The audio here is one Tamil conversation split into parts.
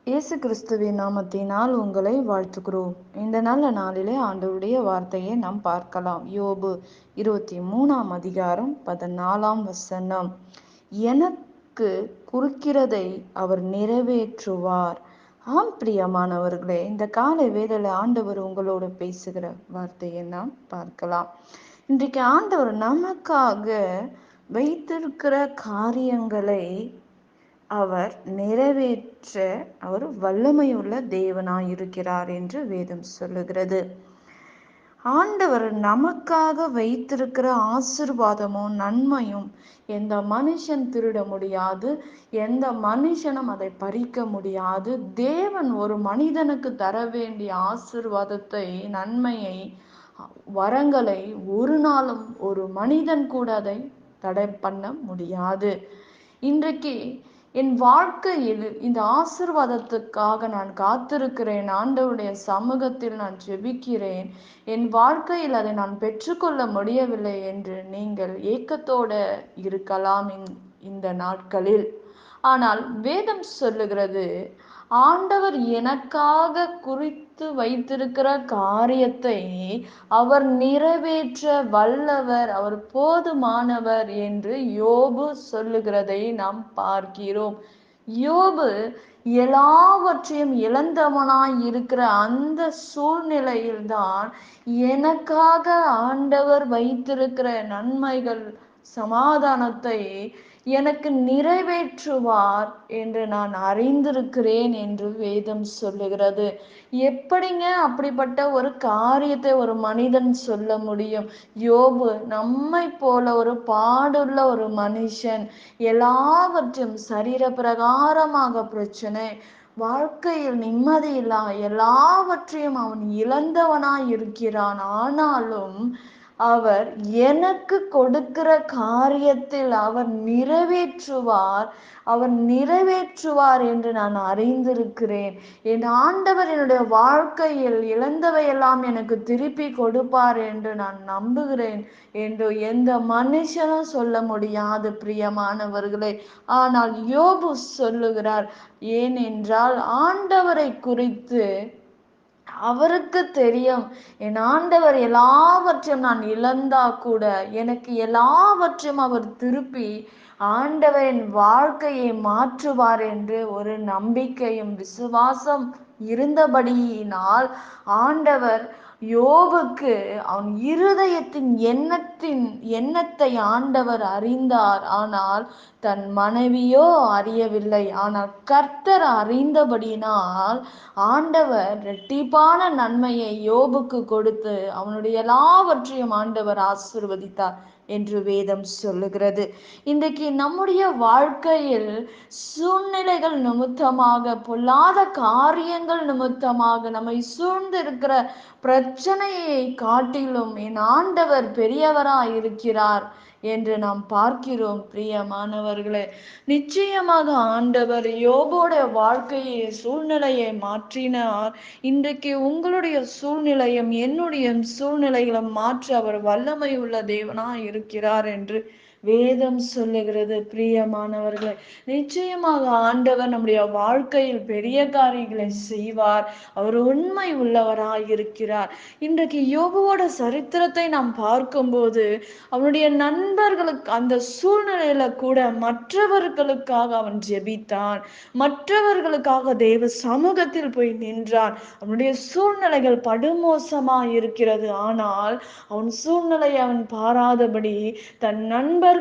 இயேசு கிறிஸ்துவின் நாமத்தினால் உங்களை வாழ்த்துகிறோம். இந்த நல்ல நாளிலே ஆண்டவருடைய வார்த்தையை நாம் பார்க்கலாம். யோபு 23 அதிகாரம் 14 எனக்கு குறிக்கிறதை அவர் நிறைவேற்றுவார். ஆம் பிரியமானவர்களே, இந்த காலை வேளையில ஆண்டவர் உங்களோடு பேசுகிற வார்த்தையை நாம் பார்க்கலாம். இன்றைக்கு ஆண்டவர் நமக்காக வைத்திருக்கிற காரியங்களை அவர் நிறைவேற்ற அவர் வல்லமையுள்ள தேவனாய் இருக்கிறார் என்று வேதம் சொல்லுகிறது. ஆண்டவர் நமக்காக வைத்திருக்கிற ஆசீர்வாதமும் நன்மையும் எந்த மனுஷன் திருட முடியாது, எந்த மனுஷனும் அதை பறிக்க முடியாது. தேவன் ஒரு மனிதனுக்கு தர வேண்டிய ஆசீர்வாதத்தை, நன்மையை, வரங்களை ஒரு நாளும் ஒரு மனிதன் கூட அதை தடை பண்ண முடியாது. இன்றைக்கு என் வாழ்க்கையில் இந்த ஆசீர்வாதத்துக்காக நான் காத்திருக்கிறேன். ஆண்டவருடைய சமூகத்தில் நான் ஜெபிக்கிறேன். என் வாழ்க்கையில் அதை நான் பெற்றுக்கொள்ள முடியவில்லை என்று நீங்கள் ஏக்கத்தோடு இருக்கலாம் இந்த நாட்களில். ஆனால் வேதம் சொல்லுகிறது, ஆண்டவர் எனக்காக குறித்து வைத்திருக்கிற காரியத்தை அவர் நிறைவேற்ற வல்லவர், அவர் போதுமானவர் என்று யோபு சொல்லுகிறதை நாம் பார்க்கிறோம். யோபு எல்லாவற்றையும் இழந்தவனாய் இருக்கிற அந்த சூழ்நிலையில்தான் எனக்காக ஆண்டவர் வைத்திருக்கிற நன்மைகள், சமாதானத்தை எனக்கு நிறைவேற்றுவார் என்று நான் அறிந்திருக்கிறேன் என்று வேதம் சொல்லுகிறது. எப்படிங்க அப்படிப்பட்ட ஒரு காரியத்தை ஒரு மனிதன் சொல்ல முடியும்? யோபு நம்மை போல ஒரு பாடுள்ள ஒரு மனுஷன், எல்லாவற்றும் சரீர பிரகாரமாக பிரச்சனை, வாழ்க்கையில் நிம்மதி இல்லா, எல்லாவற்றையும் அவன் இழந்தவனாய் இருக்கிறான். ஆனாலும் அவர் எனக்கு கொடுக்கிற காரியத்தில் அவர் நிறைவேற்றுவார் என்று நான் அறிந்திருக்கிறேன். என் ஆண்டவர் என்னுடைய வாழ்க்கையில் இழந்தவையெல்லாம் எனக்கு திருப்பி கொடுப்பார் என்று நான் நம்புகிறேன் என்று எந்த மனுஷனும் சொல்ல முடியாது பிரியமானவர்களே. ஆனால் யோபு சொல்லுகிறார், ஏனென்றால் ஆண்டவரை குறித்து அவருக்கு தெரியும், என் ஆண்டவர் எல்லாவற்றையும் நான் இழந்தா கூட எனக்கு எல்லாவற்றையும் அவர் திருப்பி ஆண்டவர் என் வாழ்க்கையை மாற்றுவார் என்று ஒரு நம்பிக்கையும் விசுவாசம் இருந்தபடியினால் ஆண்டவர் யோபுக்கு அவன் இருதயத்தின் எண்ணத்தை ஆண்டவர் அறிந்தார். ஆனால் தன் மனைவியோ அறியவில்லை. ஆனால் கர்த்தர் அறிந்தபடியினால் ஆண்டவர் இரட்டிப்பான நன்மையை யோபுக்கு கொடுத்து அவனுடைய எல்லாவற்றையும் ஆண்டவர் ஆசீர்வதித்தார் என்று வேதம் சொல்லுகிறது. இன்றைக்கு நம்முடைய வாழ்க்கையில் சூழ்நிலைகள் நிமித்தமாக, பொல்லாத காரியங்கள் நிமித்தமாக நம்மை சூழ்ந்து இருக்கிற பிரச்சனையை காட்டிலும் என் ஆண்டவர் பெரியவராய் இருக்கிறார் என்று நாம் பார்க்கிறோம் பிரியமானவர்களே. நிச்சயமாக ஆண்டவர் யோபோட வாழ்க்கையை, சூழ்நிலையை மாற்றினார். இன்றைக்கு உங்களுடைய சூழ்நிலையும் என்னுடைய சூழ்நிலைகளும் மாற்ற அவர் வல்லமை உள்ள தேவனாய் இருக்கிறார் என்று வேதம் சொல்லுகிறது பிரியமானவர்களே. நிச்சயமாக ஆண்டவர் நம்முடைய வாழ்க்கையில் பெரிய காரியங்களை செய்வார். அவர் உண்மை உள்ளவராய் இருக்கிறார். இன்றைக்கு யோபுவோட சரித்திரத்தை நாம் பார்க்கும்போது அவனுடைய நண்பர்களுக்கு அந்த சூழ்நிலையில கூட மற்றவர்களுக்காக அவன் ஜெபித்தான், மற்றவர்களுக்காக தேவ சமூகத்தில் போய் நின்றான். அவனுடைய சூழ்நிலைகள் படுமோசமா இருக்கிறது. ஆனால் அவன் சூழ்நிலையை அவன் பாராதபடி தன் நண்பர்களுக்காக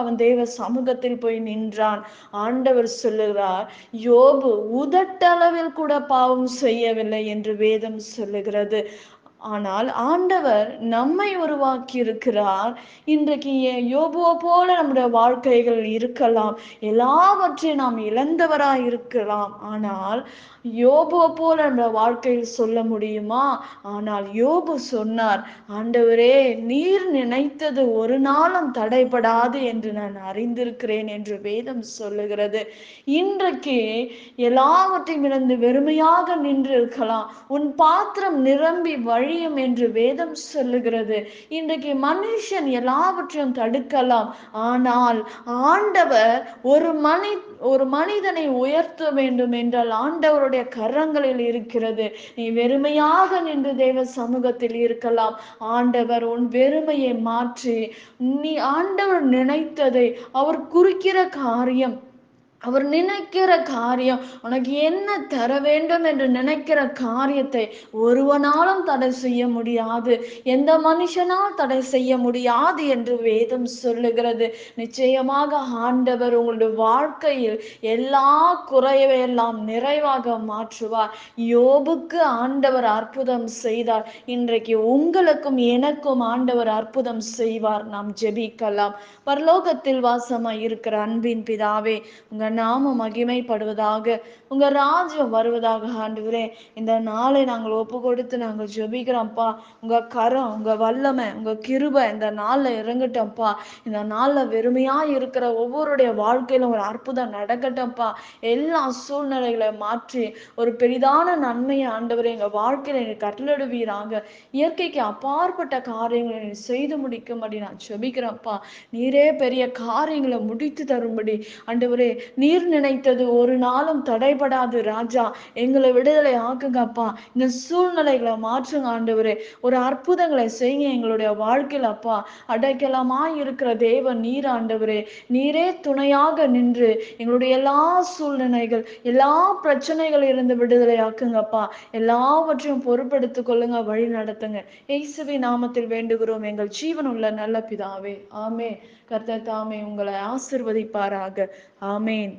அவன் தேவ சமூகத்தில் போய் நின்றான். ஆண்டவர் சொல்லுகிறார், யோபு உதட்டளவில் கூட பாவம் செய்யவில்லை என்று வேதம் சொல்லுகிறது. ஆனால் ஆண்டவர் நம்மை உருவாக்கி இருக்கிறார். இன்றைக்கு யோபுவை போல நம்முடைய வாழ்க்கைகள் இருக்கலாம், எல்லாவற்றையும் நாம் இழந்தவராய் இருக்கலாம். ஆனால் யோபுவை போல நம்ம வாழ்க்கையில் சொல்ல முடியுமா? ஆனால் யோபு சொன்னார், ஆண்டவரே நீர் நினைத்தது ஒரு நாளும் தடைபடாது என்று நான் அறிந்திருக்கிறேன் என்று வேதம் சொல்லுகிறது. இன்றைக்கு எல்லாவற்றையும் இழந்து வெறுமையாக நின்று இருக்கலாம். உன் பாத்திரம் நிரம்பி அழியும் என்று வேதம் சொல்லுகிறது. இன்றைக்கு மனுஷன் எல்லாவற்றையும் தடுக்கலாம், ஆனால் ஆண்டவர் ஒரு மனிதனை உயர்த்த வேண்டும் என்றால் ஆண்டவருடைய கரங்களில் இருக்கிறது. நீ வெறுமையாக நின்று தேவ சமூகத்தில் இருக்கலாம். ஆண்டவர் உன் வெறுமையை மாற்றி நீ ஆண்டவர் நினைத்ததை அவர் குறிக்கிற காரியம், அவர் நினைக்கிற காரியம், உனக்கு என்ன தர வேண்டும் என்று நினைக்கிற காரியத்தை ஒருவனாலும் தடை செய்ய முடியாது, எந்த மனுஷனால் தடை செய்ய முடியாது என்று வேதம் சொல்லுகிறது. நிச்சயமாக ஆண்டவர் உங்களுடைய வாழ்க்கையில் எல்லா குறைவையெல்லாம் நிறைவாக மாற்றுவார். யோபுக்கு ஆண்டவர் அற்புதம் செய்தார், இன்றைக்கு உங்களுக்கும் எனக்கும் ஆண்டவர் அற்புதம் செய்வார். நாம் ஜெபிக்கலாம். பரலோகத்தில் வாசமாய் இருக்கிற அன்பின் பிதாவே, உங்க நாமம் மகிமைப்படுவதாக, உங்க ராஜ்யம் வருவதாக. ஆண்டவரே, இந்த நாளை நாங்கள் ஒப்பு கொடுத்து நாங்கள் ஜெபிக்கிறோம்ப்பா. உங்க கரம், உங்க வல்லமை, உங்க கிருபை இந்த நாள்ல இறங்கட்டோம்ப்பா. இந்த நாள்ல வெறுமையா இருக்கிற ஒவ்வொருடைய வாழ்க்கையிலும் ஒரு அற்புதம் நடக்கட்டும்ப்பா. எல்லா சூழ்நிலைகளை மாற்றி ஒரு பெரிதான நன்மையை ஆண்டவரே எங்க வாழ்க்கையில நீ கட்டளிடுவீராக. இயற்கைக்கு அப்பாற்பட்ட காரியங்களை நீ செய்து முடிக்கும்படி நான் ஜெபிக்கிறேன்ப்பா. நீரே பெரிய காரியங்களை முடித்து தரும்படி ஆண்டவரே, நீர் நினைத்தது ஒரு நாளும் தடைபடாது ராஜா. எங்களை விடுதலை ஆக்குங்கப்பா. இந்த சூழ்நிலைகளை மாற்றுங்க ஆண்டவரே. ஒரு அற்புதங்களை செய்யுங்க எங்களுடைய வாழ்க்கையில அப்பா. அடைக்கலமாய் இருக்கிற தேவன் நீர் ஆண்டவரே. நீரே துணையாக நின்று எங்களுடைய எல்லா சூழ்நிலைகள், எல்லா பிரச்சனைகள் இருந்து விடுதலை ஆக்குங்கப்பா. எல்லாவற்றையும் பொறுப்பெடுத்துக் கொள்ளுங்க, வழி நடத்துங்க. இயேசுவின் நாமத்தில் வேண்டுகிறோம் எங்கள் ஜீவன் உள்ள நல்ல பிதாவே, ஆமென். கர்த்தர் தாமே உங்களை ஆசிர்வதிப்பாராக. ஆமென்.